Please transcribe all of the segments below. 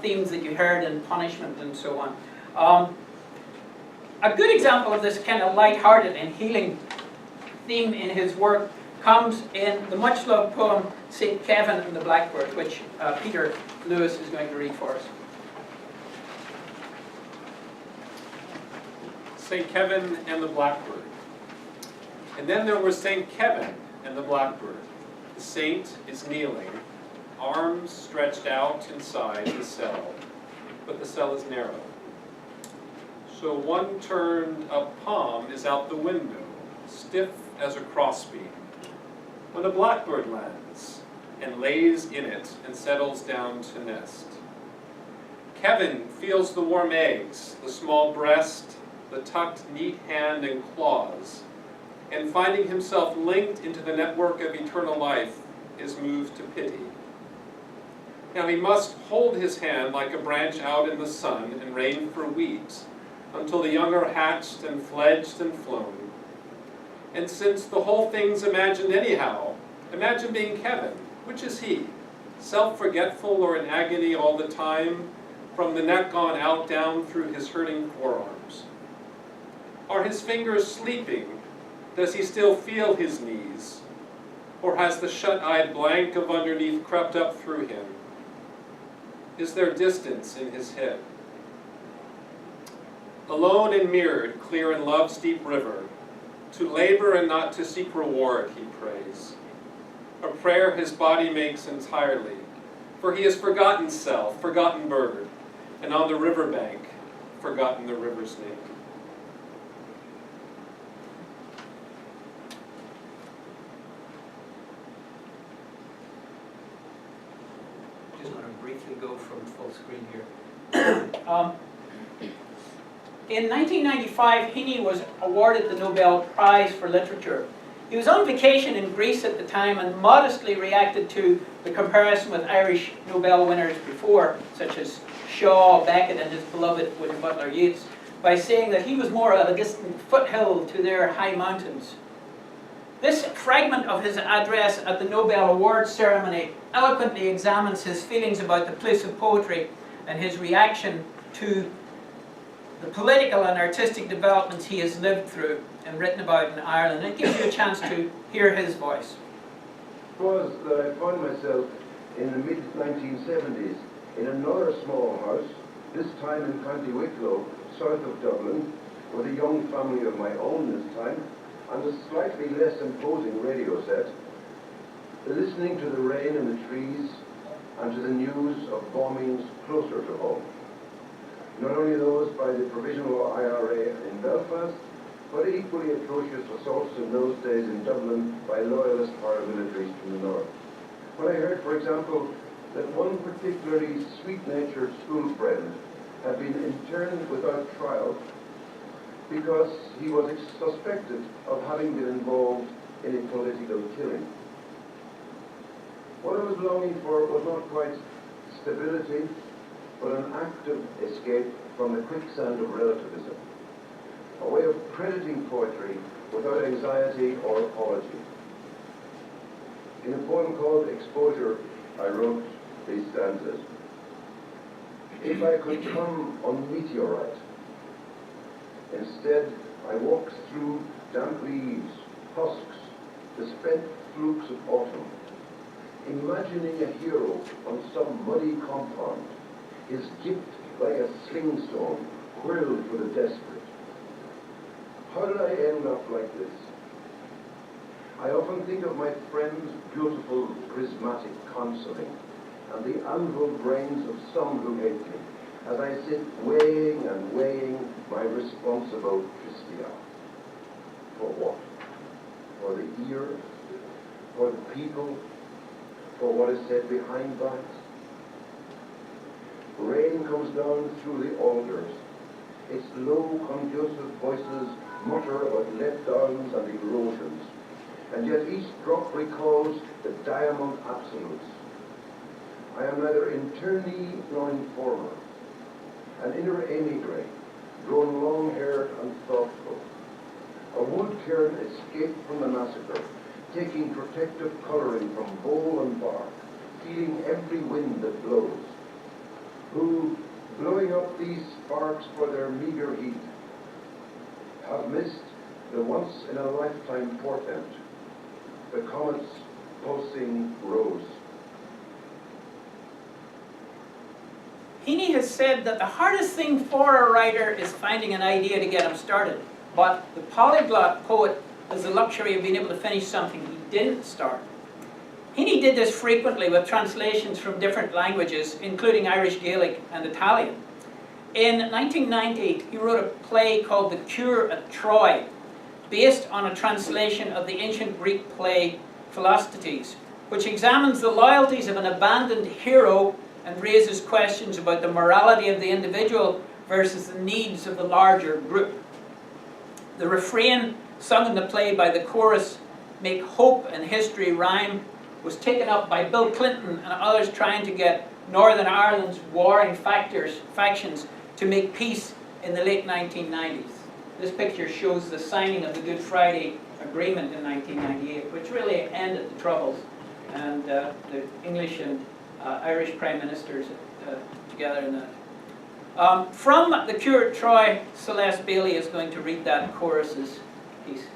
themes that you heard in Punishment and so on. A good example of this kind of light-hearted and healing theme in his work comes in the much-loved poem St. Kevin and the Blackbird, which Peter Lewis is going to read for us. St. Kevin and the Blackbird. And then there was St. Kevin and the Blackbird. The saint is kneeling, arms stretched out inside the cell, but the cell is narrow. So one turned up palm is out the window, stiff as a crossbeam, when a blackbird lands and lays in it and settles down to nest. Kevin feels the warm eggs, the small breast, the tucked neat hand and claws, and finding himself linked into the network of eternal life is moved to pity. Now he must hold his hand like a branch out in the sun and rain for weeks, until the young are hatched and fledged and flown. And since the whole thing's imagined anyhow, imagine being Kevin. Which is he? Self-forgetful or in agony all the time, from the neck on out down through his hurting forearms? Are his fingers sleeping? Does he still feel his knees? Or has the shut-eyed blank of underneath crept up through him? Is there distance in his head? Alone and mirrored, clear in love's deep river, to labor and not to seek reward, he prays. A prayer his body makes entirely, for he has forgotten self, forgotten bird, and on the riverbank, forgotten the river's name. Just want to briefly go from full screen here. In 1995, Heaney was awarded the Nobel Prize for Literature. He was on vacation in Greece at the time and modestly reacted to the comparison with Irish Nobel winners before, such as Shaw, Beckett, and his beloved William Butler Yeats, by saying that he was more of a distant foothill to their high mountains. This fragment of his address at the Nobel Awards ceremony eloquently examines his feelings about the place of poetry and his reaction to the political and artistic developments he has lived through and written about in Ireland. It gives you a chance to hear his voice. It was that I found myself in the mid-1970s in another small house, this time in County Wicklow, south of Dublin, with a young family of my own this time, and a slightly less imposing radio set, listening to the rain in the trees and to the news of bombings closer to home. Not only those by the provisional IRA in Belfast, but equally atrocious assaults in those days in Dublin by loyalist paramilitaries from the north. When I heard, for example, that one particularly sweet-natured school friend had been interned without trial because he was suspected of having been involved in a political killing. What I was longing for was not quite stability, but an active escape from the quicksand of relativism, a way of crediting poetry without anxiety or apology. In a poem called Exposure, I wrote these stanzas. If I could come on meteorite, instead I walked through damp leaves, husks, the spent flukes of autumn, imagining a hero on some muddy compound, his gift like a sling stone, whirled for the desperate. How did I end up like this? I often think of my friend's beautiful, prismatic counseling and the anvil brains of some who hate me, as I sit weighing and weighing my responsible Christia. For what? For the ear? For the people? For what is said behind that? Rain comes down through the alders. Its low, conducive voices mutter about letdowns and erosions, and yet each drop recalls the diamond absolutes. I am neither internee nor informer, an inner emigre, grown long-haired and thoughtful, a wood-cairn escaped from the massacre, taking protective colouring from bole and bark, feeling every wind that blows, blowing up these sparks for their meagre heat, have missed the once-in-a-lifetime portent, the comet's pulsing rose. Heaney has said that the hardest thing for a writer is finding an idea to get him started, but the polyglot poet has the luxury of being able to finish something he didn't start. Heaney did this frequently with translations from different languages, including Irish Gaelic and Italian. In 1990, he wrote a play called The Cure at Troy, based on a translation of the ancient Greek play Philoctetes, which examines the loyalties of an abandoned hero and raises questions about the morality of the individual versus the needs of the larger group. The refrain sung in the play by the chorus, "Make hope and history rhyme," was taken up by Bill Clinton and others trying to get Northern Ireland's warring factions to make peace in the late 1990s. This picture shows the signing of the Good Friday Agreement in 1998, which really ended the Troubles, and the English and Irish Prime Ministers together in that. From The Cure at Troy, Celeste Bailey is going to read that chorus's piece.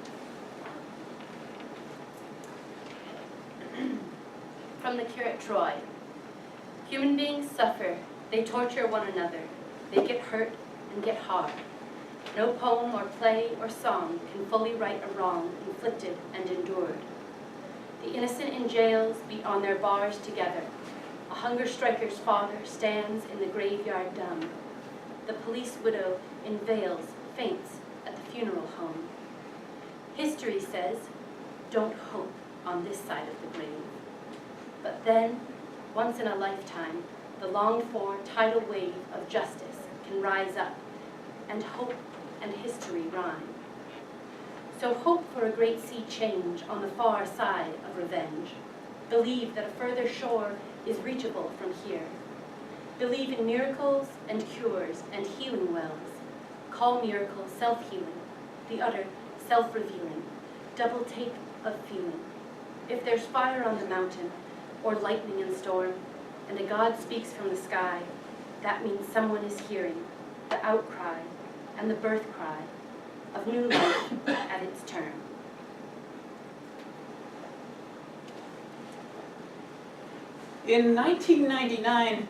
From The Cure at Troy. Human beings suffer, they torture one another, they get hurt and get hard. No poem or play or song can fully right a wrong inflicted and endured. The innocent in jails beat on their bars together. A hunger striker's father stands in the graveyard dumb. The police widow in veils faints at the funeral home. History says, don't hope on this side of the grave. But then, once in a lifetime, the longed-for tidal wave of justice can rise up, and hope and history rhyme. So hope for a great sea change on the far side of revenge. Believe that a further shore is reachable from here. Believe in miracles and cures and healing wells. Call miracle self-healing, the other self-revealing, double take of feeling. If there's fire on the mountain, or lightning and storm, and a God speaks from the sky, that means someone is hearing the outcry and the birth cry of new life at its turn. In 1999,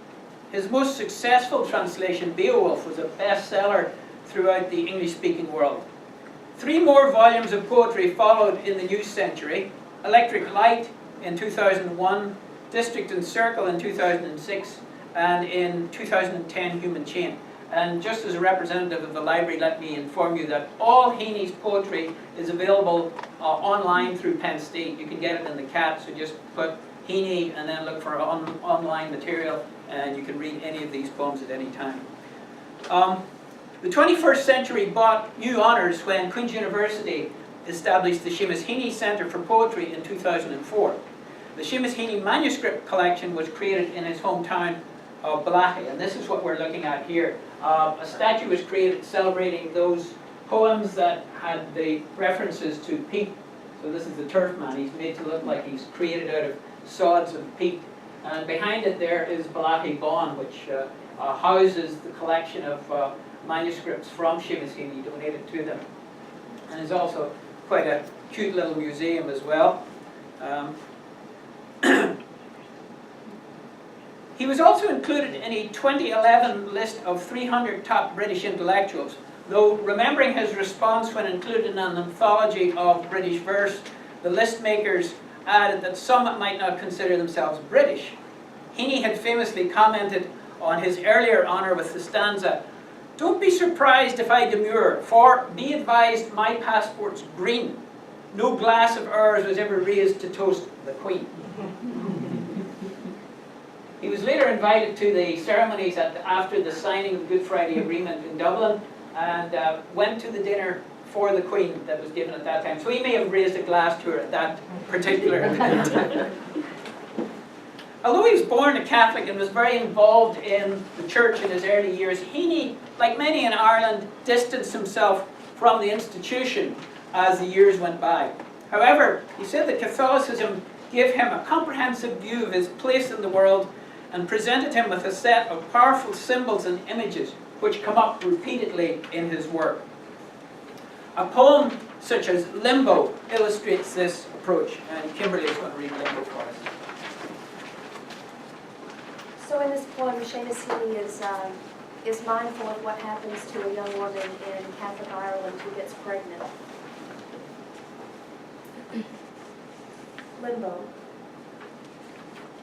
his most successful translation, Beowulf, was a bestseller throughout the English-speaking world. 3 more volumes of poetry followed in the new century: Electric Light in 2001, District and Circle in 2006, and in 2010, Human Chain. And just as a representative of the library, let me inform you that all Heaney's poetry is available online through Penn State. You can get it in the CAT, so just put Heaney and then look for online material, and you can read any of these poems at any time. The 21st century brought new honours when Queen's University established the Seamus Heaney Centre for Poetry in 2004. The Seamus Heaney manuscript collection was created in his hometown of Balachi, and this is what we're looking at here. A statue was created celebrating those poems that had the references to peat. So this is the turf man. He's made to look like he's created out of sods of peat. And behind it there is Balachi Bawn, which houses the collection of manuscripts from Seamus Heaney donated to them. And is also quite a cute little museum as well. He was also included in a 2011 list of 300 top British intellectuals, though remembering his response when included in an anthology of British verse, the list makers added that some might not consider themselves British. Heaney had famously commented on his earlier honour with the stanza, "Don't be surprised if I demur, for be advised my passport's green. No glass of ours was ever raised to toast the Queen." He was later invited to the ceremonies after the signing of the Good Friday Agreement in Dublin, and went to the dinner for the Queen that was given at that time. So he may have raised a glass to her at that particular event. Although he was born a Catholic and was very involved in the church in his early years, Heaney, like many in Ireland, distanced himself from the institution as the years went by. However, he said that Catholicism gave him a comprehensive view of his place in the world and presented him with a set of powerful symbols and images which come up repeatedly in his work. A poem such as Limbo illustrates this approach, and Kimberly is going to read Limbo for us. So in this poem, Seamus Heaney is mindful of what happens to a young woman in Catholic Ireland who gets pregnant. Limbo.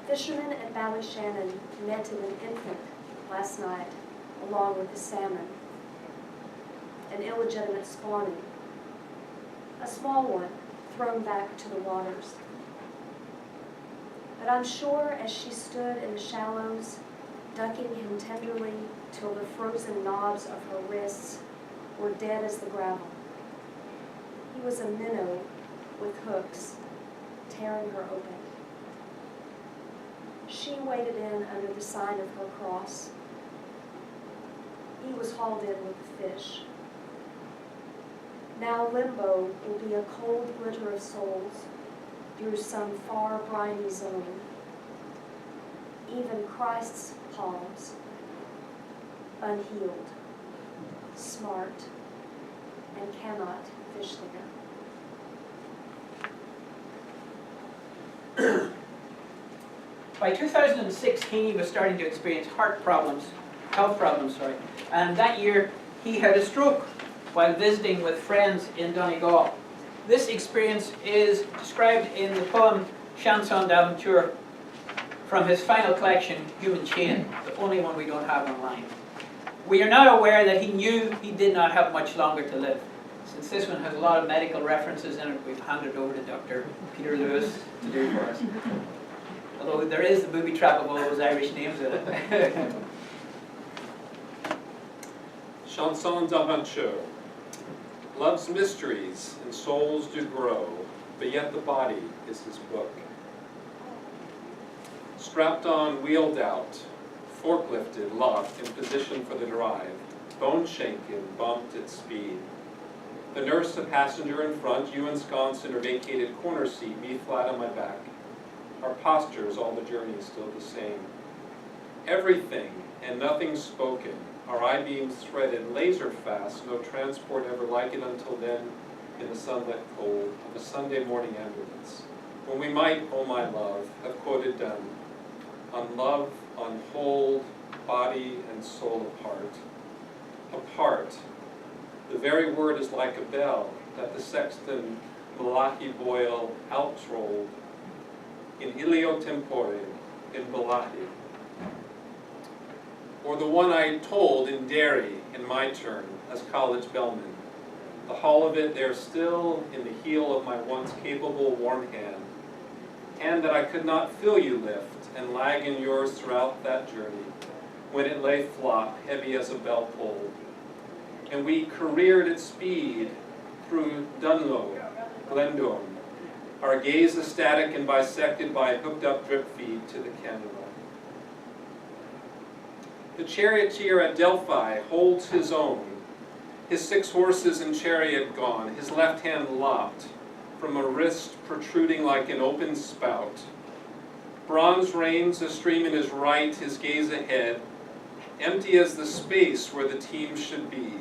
Fishermen at Ballyshannon netted an infant last night along with the salmon, an illegitimate spawning, a small one thrown back to the waters. But I'm sure as she stood in the shallows, ducking him tenderly till the frozen knobs of her wrists were dead as the gravel, he was a minnow with hooks, tearing her open. She waded in under the sign of her cross. He was hauled in with the fish. Now limbo will be a cold glitter of souls through some far briny zone. Even Christ's palms, unhealed, smart, and cannot fish there. By 2006, Heaney was starting to experience health problems, and that year he had a stroke while visiting with friends in Donegal. This experience is described in the poem Chanson d'Aventure from his final collection, Human Chain, the only one we don't have online. We are now aware that he knew he did not have much longer to live. Since this one has a lot of medical references in it, we've handed it over to Dr. Peter Lewis to do for us. Although there is the booby trap of all those Irish names in it. Chanson d'Aventure. Love's mysteries and souls do grow, but yet the body is his book. Strapped on, wheeled out, forklifted, locked in position for the drive, bone shaken, bumped at speed. The nurse, a passenger in front, you ensconced in her vacated corner seat, me flat on my back. Our postures, all the journey, still the same. Everything and nothing spoken, our I-beams threaded laser fast, no transport ever like it until then, in the sunlit cold of a Sunday morning ambulance, when we might, oh my love, have quoted done, on love, on hold, body and soul apart. Apart. The very word is like a bell that the sexton Malachi Boyle outrolled in Ilio Tempore in Balahi. Or the one I told in Derry in my turn as college bellman. The hall of it there still in the heel of my once capable warm hand that I could not feel you lift and lag in yours throughout that journey, when it lay flop, heavy as a bell pull. And we careered at speed through Dunlow, Glendorm, our gaze ecstatic and bisected by a hooked-up drip feed to the Canada. The charioteer at Delphi holds his own, his 6 horses and chariot gone, his left hand lopped, from a wrist protruding like an open spout. Bronze reins astream in his right, his gaze ahead, empty as the space where the team should be.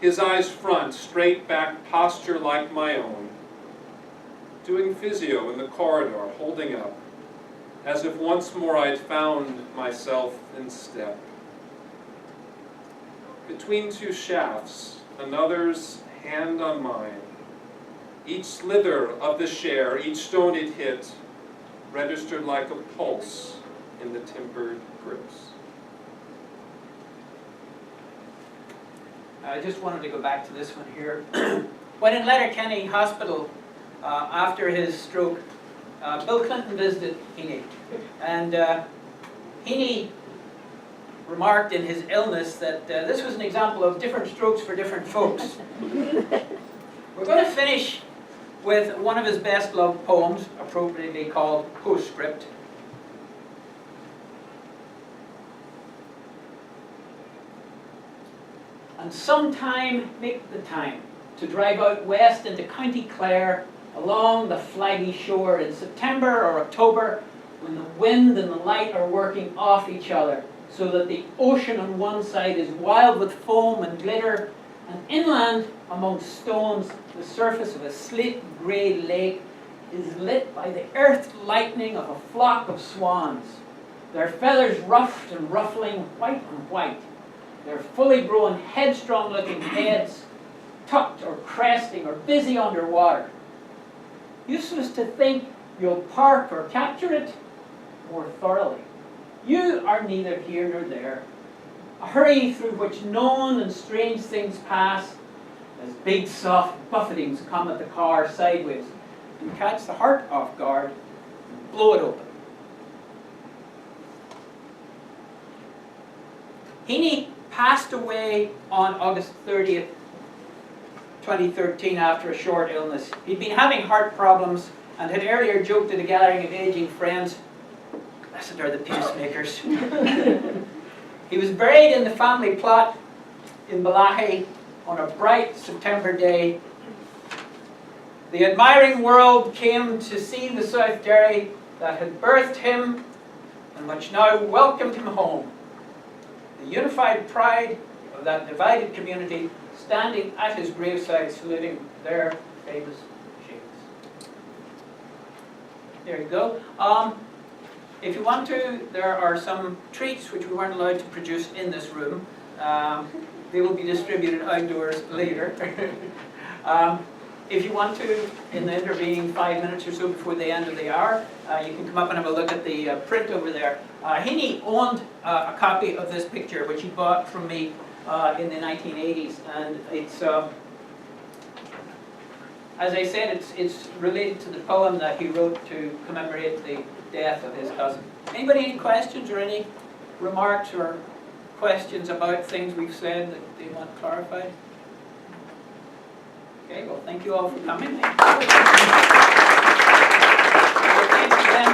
His eyes front, straight back posture like my own. Doing physio in the corridor, holding up, as if once more I'd found myself in step. Between 2 shafts, another's hand on mine. Each slither of the share, each stone it hit, registered like a pulse in the timbered grips. I just wanted to go back to this one here. When in Letterkenny Hospital, after his stroke, Bill Clinton visited Heaney. And Heaney remarked in his illness that this was an example of different strokes for different folks. We're going to finish with one of his best-loved poems, appropriately called Postscript. And sometime make the time to drive out west into County Clare along the flaggy shore in September or October, when the wind and the light are working off each other, so that the ocean on one side is wild with foam and glitter, and inland among stones the surface of a slate grey lake is lit by the earth lightning of a flock of swans, their feathers ruffed and ruffling white on white, their fully grown headstrong looking heads tucked or cresting or busy underwater. Useless to think you'll park or capture it more thoroughly. You are neither here nor there. A hurry through which known and strange things pass as big soft buffetings come at the car sideways and catch the heart off guard and blow it open. Heaney passed away on August 30th, 2013 after a short illness. He'd been having heart problems and had earlier joked at a gathering of aging friends, "Blessed are the peacemakers." He was buried in the family plot in Balahi on a bright September day. The admiring world came to see the South Derry that had birthed him and which now welcomed him home. The unified pride of that divided community standing at his graveside saluting their famous shades. There you go. If you want to, there are some treats which we weren't allowed to produce in this room. They will be distributed outdoors later. If you want to, in the intervening 5 minutes or so before the end of the hour, you can come up and have a look at the print over there. Heaney owned a copy of this picture, which he bought from me in the 1980s, and it's, as I said, it's related to the poem that he wrote to commemorate the death of his cousin. Anybody any questions or any remarks or questions about things we've said that they want clarified? Okay, well, thank you all for coming.